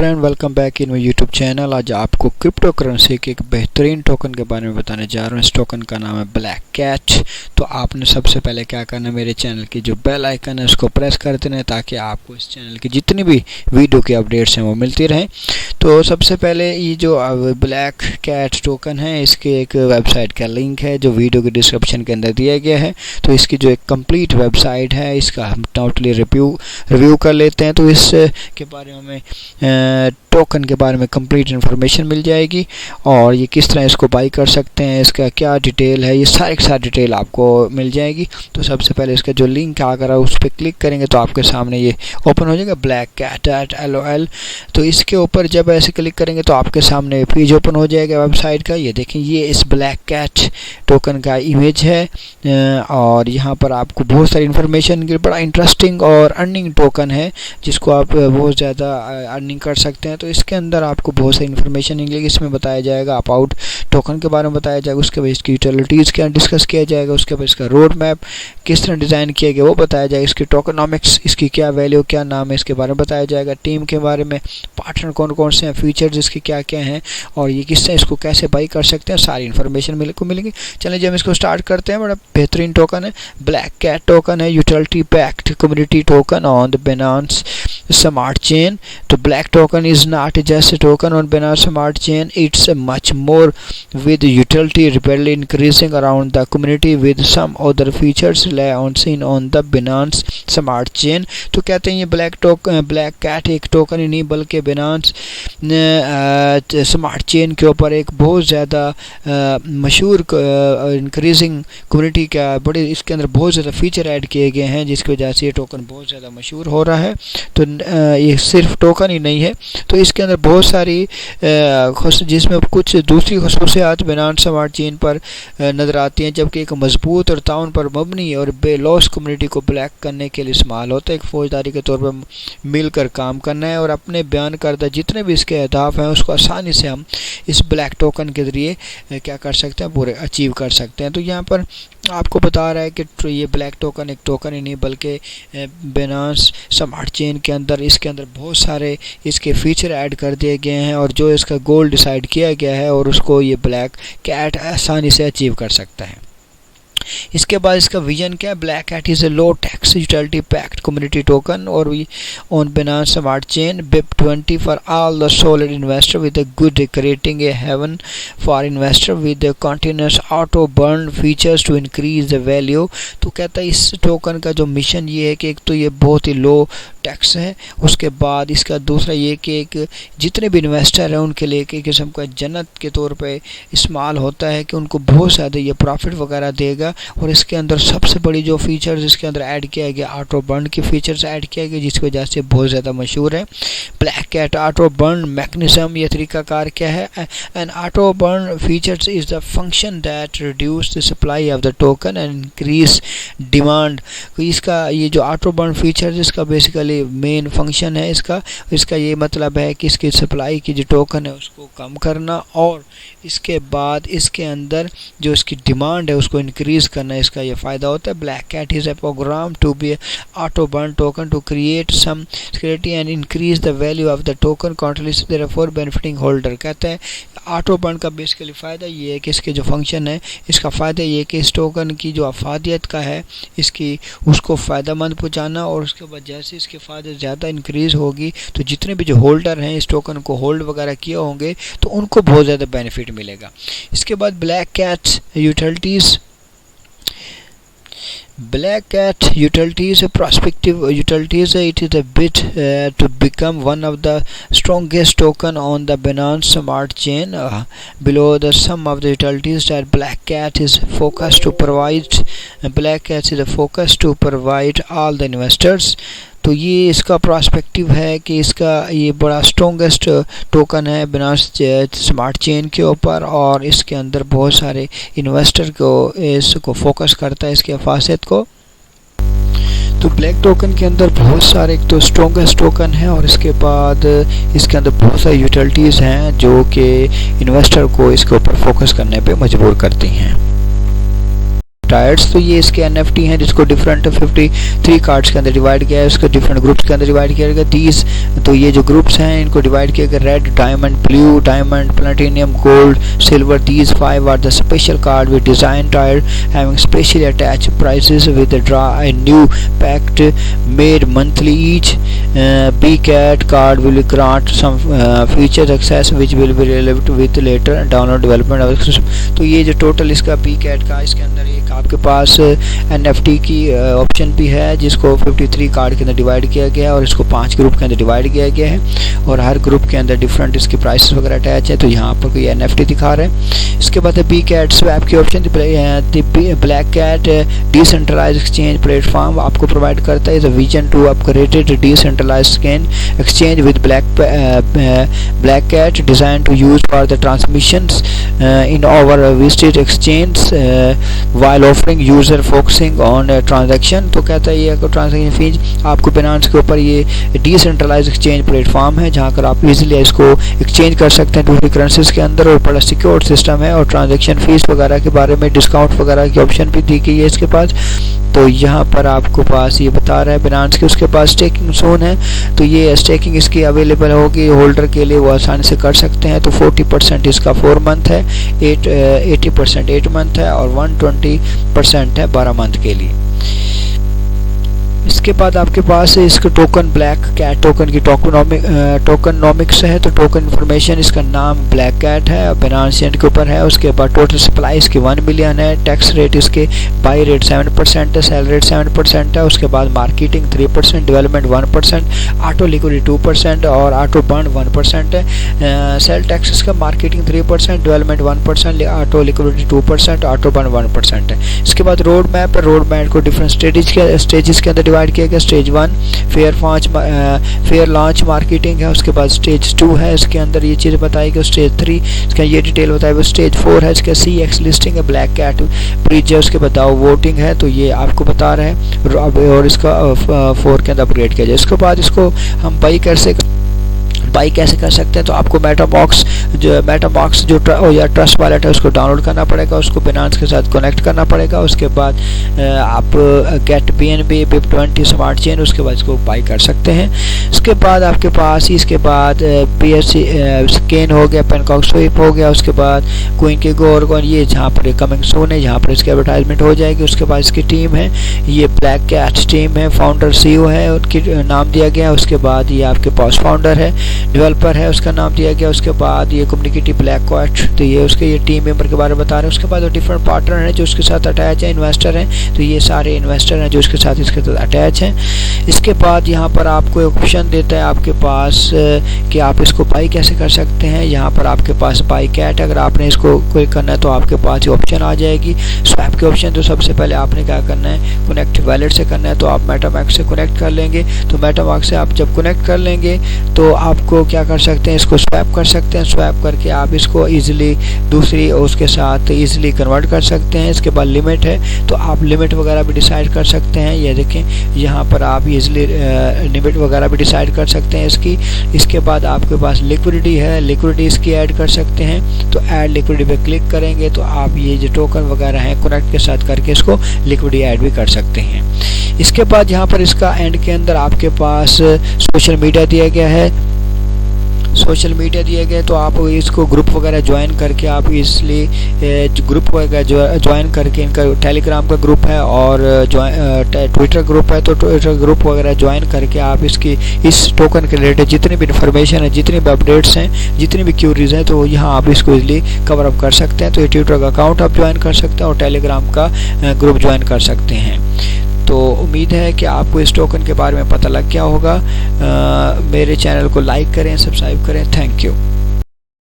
Friend, welcome back in my YouTube channel. आज आपको crypto currency के एक बेहतरीन टोकन के बारे में बताने जा रहा हूँ। इस टोकन का नाम है ब्लैक कैट। तो आपने सबसे पहले क्या करना है, मेरे चैनल की जो बेल आइकन है उसको प्रेस कर देना है ताकि आपको इस चैनल की जितनी भी वीडियो की अपडेट्स हैं वो मिलती रहें। तो सबसे पहले ये जो ब्लैक कैट टोकन है, इसके एक वेबसाइट का लिंक है जो वीडियो के डिस्क्रिप्शन के अंदर दिया गया है। तो इसकी जो एक कंप्लीट वेबसाइट है इसका हम टोटली रिव्यू कर लेते हैं। तो इस के बारे में हमें टोकन के बारे में कंप्लीट इन्फॉर्मेशन मिल जाएगी और ये किस तरह इसको बाई कर सकते हैं, इसका क्या डिटेल है, ये सारी डिटेल आपको मिल जाएगी। तो सबसे पहले इसका जो लिंक अगर उस पर क्लिक करेंगे तो आपके सामने ये ओपन हो जाएगा blackcat.lol। तो इसके ऊपर जब ऐसे क्लिक करेंगे तो आपके सामने पेज ओपन हो जाएगा वेबसाइट का। ये देखें, ये इस ब्लैक कैट टोकन का इमेज है और यहाँ पर आपको बहुत सारी इन्फॉर्मेशन, बड़ा इंटरेस्टिंग और अर्निंग टोकन है जिसको आप बहुत ज़्यादा अर्निंग कर सकते हैं। तो इसके अंदर आपको बहुत सारी इन्फॉर्मेशन इंग्लिश में बताया जाएगा, अबाउट टोकन के बारे में बताया जाएगा, उसके बाद इसकी यूटिलिटीज़ क्या डिस्कस किया जाएगा, उसके बाद इसका रोड मैप किस तरह डिज़ाइन किया गया वो बताया जाएगा, इसकी टोकनॉमिक्स, इसकी क्या वैल्यू, क्या नाम है, इसके बारे में बताया जाएगा, टीम के बारे में, पार्टनर कौन कौन से हैं, फीचर्स इसके क्या क्या हैं और ये किस तरह इसको कैसे बाई कर सकते हैं, सारी इन्फॉर्मेशन मिलेगी। चलिए जब हम इसको स्टार्ट करते हैं। बड़ा बेहतरीन टोकन है, ब्लैक कैट टोकन है, utility packed community token on the Binance Smart Chain. The black token is not just a token on Binance Smart Chain, it's a much more with utility rapidly increasing around the community with some other features seen on the Binance Smart Chain. तो कहते हैं ये black cat एक token ही नहीं बल्कि Binance smart chain के ऊपर एक बहुत ज़्यादा मशहूर इंक्रीजिंग कम्युनिटी का बड़े, इसके अंदर बहुत ज़्यादा फीचर ऐड किए गए हैं जिसकी वजह से ये टोकन बहुत ज़्यादा मशहूर हो रहा है। तो ये सिर्फ टोकन ही नहीं है, तो इसके अंदर बहुत सारी जिसमें कुछ दूसरी खसूसियात Binance स्मार्ट चेन पर नज़र आती हैं, जबकि एक मजबूत और ताउन पर मबनी और बेलॉस कम्युनिटी को ब्लैक करने के लिए इस्तेमाल होता है। एक फौजदारी के तौर पर मिलकर काम करना है और अपने बयान करदा जितने भी इसके अहदाफ हैं उसको आसानी से हम इस ब्लैक टोकन के ज़रिए क्या कर सकते हैं, पूरे अचीव कर सकते हैं। तो यहाँ पर आपको बता रहा है कि ये ब्लैक टोकन एक टोकन ही नहीं बल्कि Binance स्मार्ट चेन के अंदर इसके अंदर बहुत सारे इसके फीचर ऐड कर दिए गए हैं और जो इसका गोल डिसाइड किया गया है और उसको ये ब्लैक कैट आसानी से अचीव कर सकता है। इसके बाद इसका विजन क्या है, black cat is a low tax utility packed community token और we on Binance smart chain BIP20 for all the solid investor with a good creating a haven for investor with continuous auto burn features to increase the value. तो कहता है इस token का जो mission ये है कि एक तो ये बहुत ही लो टैक्स है, उसके बाद इसका दूसरा ये कि एक जितने भी इन्वेस्टर हैं उनके लिए एक किस्म का जन्नत के तौर पे इस्तेमाल होता है कि उनको बहुत ज़्यादा ये प्रॉफिट वगैरह देगा। और इसके अंदर सबसे बड़ी जो फीचर्स इसके अंदर ऐड किया गया, ऑटो बर्न के फीचर्स ऐड किया गया जिसकी वजह से बहुत ज़्यादा मशहूर है। Black cat auto burn mechanism, ये तरीक़ाकार क्या है, an auto burn features is the function that reduce the supply of the token and increase demand. इसका ये जो ऑटो बर्न फीचर्स इसका बेसिकली मेन फंक्शन है, इसका ये मतलब है कि इसकी सप्लाई की जो टोकन है उसको कम करना और इसके बाद इसके अंदर जो इसकी डिमांड है उसको इंक्रीज करना, इसका ये फ़ायदा होता है। Black cat is a program to be auto burn token to create some security and increase the value of the token कॉन्टलीस देयरफॉर बेनिफिटिंग होल्डर। कहता है ऑटो बर्न का बेसिकली फ़ायदा ये है कि इसके जो फंक्शन है इसका फ़ायदा ये है कि इस टोकन की जो अफादियत का है इसकी उसको फ़ायदा मंद पहुँचाना और उसके बाद जैसे इसके फ़ायदे ज़्यादा इंक्रीज़ होगी तो जितने भी जो होल्डर हैं इस टोकन को होल्ड वगैरह किए होंगे तो उनको बहुत ज़्यादा बेनिफिट मिलेगा। इसके बाद black cat utilities, Black Cat utilities, prospective utilities, it is a bit to become one of the strongest token on the Binance Smart Chain. Below the sum of the utilities that Black Cat is focused to provide, Black Cat is a focus to provide all the investors. तो ये इसका prospective है कि इसका ये बड़ा strongest token है Binance smart chain के ऊपर और इसके अंदर बहुत सारे इन्वेस्टर को इसको फोकस करता है, इसके अफासियत को। तो ब्लैक टोकन के अंदर बहुत सारे एक तो स्ट्रॉन्गेस्ट टोकन है और इसके बाद इसके अंदर बहुत सारी यूटिलिटीज़ हैं जो कि इन्वेस्टर को इसके ऊपर फोकस करने पे मजबूर करती हैं। टायर्स। तो ये इसके NFT हैं जिसको डिफरेंट 53 कार्ड्स के अंदर डिवाइड किया है, उसको डिफरेंट ग्रुप्स के अंदर डिवाइड किया गया। दीज, तो ये जो ग्रुप्स हैं इनको डिवाइड किया गया red, diamond, blue, diamond, platinum, gold, silver. These 5 are the special card with design tire having specially attached prices with a draw a new pact made monthly. Each BCAT card will grant some features access which will be relevant with later download development of। तो ये जो total इसका BCAT का, इसके अंदर एक आपके पास NFT की ऑप्शन भी है जिसको 53 कार्ड के अंदर डिवाइड किया गया है और इसको 5 ग्रुप के अंदर डिवाइड किया गया है और हर ग्रुप के अंदर डिफरेंट इसके प्राइसेस वगैरह अटैच है। तो यहाँ पर कोई NFT दिखा रहे हैं। इसके बाद है BCAT स्वैप की option. Black cat decentralise exchange platform आपको प्रोवाइड करता है। Is a vision to upgraded decentralise exchange with black cat design to use for the transmissions in our visited exchange while offering user focusing on transaction। तो कहता है ये transaction fees आपको Binance के ऊपर ये डिसेंट्रलाइज एक्सचेंज प्लेटफॉर्म है जहाँ कर आप इजीली इसको एक्सचेंज कर सकते हैं दूसरी करेंसीज के अंदर और बड़ा सिक्योर सिस्टम है और ट्रांजैक्शन फीस वगैरह के बारे में डिस्काउंट वगैरह की ऑप्शन भी दी गई है इसके पास। तो यहाँ पर आपको पास ये बता रहा है बिनांस के। उसके पास स्टेकिंग जोन है, तो ये स्टेकिंग इसकी अवेलेबल होगी होल्डर के लिए, वो आसानी से कर सकते हैं। तो 40% इसका 4 मंथ है, 80% 8 मंथ है और 120% है 12 मंथ के लिए। इसके बाद आपके पास इसका टोकन ब्लैक कैट टोकन की टोकनोमिक्स है। तो टोकन इन्फॉर्मेशन, इसका नाम ब्लैक कैट है, बिनांस चेन के ऊपर है। उसके बाद टोटल सप्लाई इसकी 1 मिलियन है। टैक्स रेट इसके बाई रेट 7% है, सेल रेट 7% है। उसके बाद मार्केटिंग 3%, डेवलपमेंट 1%, ऑटो लिक्विडिटी 2% और ऑटो बर्न 1% है। सेल टैक्स इसका marketing 3%, development 1%, auto liquidity 2%, auto burn 1% है। इसके बाद रोड मैप है। रोड मैप को डिफरेंट स्टेजेस के अंदर डिवाइड किया गया। स्टेज 1 फेयर लॉन्च मार्केटिंग है। उसके बाद स्टेज 2 है, इसके अंदर ये चीज़ बताई गई। स्टेज 3 इसका ये डिटेल बताई गई। स्टेज 4 है, इसका CX लिस्टिंग है, ब्लैक कैट ब्रिज है। उसके बाद वोटिंग है, तो ये आपको बता रहे हैं और इसका 4 के अंदर अपग्रेड किया जाए। उसके बाद इसको हम बाई कैसे कर सकते हैं। तो आपको मेटाबॉक्स जो या ट्रस्ट वॉलेट है उसको डाउनलोड करना पड़ेगा, उसको बिनांस के साथ कनेक्ट करना पड़ेगा। उसके बाद आप gate BNB BIP20 smart chain, उसके बाद इसको बाई कर सकते हैं। उसके बाद आपके पास इसके बाद BSC स्कैन हो गया, पेनकॉक स्वीप हो गया। उसके बाद क्वीन के गोरगोन ये जहाँ पर कमिंग सून है, जहाँ पर इसकी एडवर्टाइजमेंट हो जाएगी। उसके बाद इसकी टीम है, ये ब्लैक कैट टीम है, फाउंडर CEO है, उनकी नाम दिया गया। उसके बाद ये आपके पास फाउंडर है, डेवलपर है, उसका नाम दिया गया। उसके बाद ये कम्युनिकेटिव ब्लैक कैट, तो ये उसके ये टीम मेंबर के बारे में बता रहे हैं। उसके बाद डिफरेंट पार्टनर हैं जो उसके साथ अटैच है, इन्वेस्टर हैं, तो ये सारे इन्वेस्टर हैं जो इसके साथ अटैच हैं। इसके बाद यहाँ पर आपको एक ऑप्शन देता है आपके पास कि आप इसको बाई कैसे कर सकते हैं। यहाँ पर आपके पास बाई कैट, अगर आपने इसको कोई करना है तो आपके पास ये ऑप्शन आ जाएगी। स्वैप के ऑप्शन, तो सबसे पहले आपने क्या करना है, कनेक्ट वैलेट से करना है, तो आप मेटामास्क से कनेक्ट कर लेंगे। तो मेटामास्क से आप जब कनेक्ट कर लेंगे तो आपको क्या कर सकते हैं, इसको स्वैप कर सकते हैं। स्वैप करके आप इसको इजीली दूसरी उसके साथ इजीली कन्वर्ट कर सकते हैं। इसके बाद लिमिट है, तो आप लिमिट वगैरह भी डिसाइड कर सकते हैं। ये देखें यहाँ पर आप इजीली लिमिट वगैरह भी डिसाइड कर सकते हैं इसकी। इसके बाद आपके पास लिक्विडिटी है, लिक्विडिटी इसकी ऐड कर सकते हैं। तो ऐड लिक्विडिटी पे क्लिक करेंगे तो आप ये जो टोकन वगैरह हैं कनेक्ट के साथ करके इसको लिक्विडिटी ऐड भी कर सकते हैं। इसके बाद यहाँ पर इसका एंड के अंदर आपके पास सोशल मीडिया दिया गया है। तो आप इसको ग्रुप वगैरह ज्वाइन करके आप इसलिए ग्रुप वगैरह ज्वाइन करके, इनका टेलीग्राम का ग्रुप है और ट्विटर ग्रुप है, तो ट्विटर ग्रुप वगैरह ज्वाइन करके आप इस टोकन के रिलेटेड जितनी भी इन्फॉर्मेशन है, जितनी भी अपडेट्स हैं, जितनी भी क्यूरीज हैं, तो यहाँ आप इसको इजीली कवर अप कर सकते हैं। तो ये ट्विटर का अकाउंट आप ज्वाइन कर सकते हैं और टेलीग्राम का ग्रुप ज्वाइन कर सकते हैं। तो उम्मीद है कि आपको इस टोकन के बारे में पता लग गया होगा। मेरे चैनल को लाइक करें, सब्सक्राइब करें। Thank you.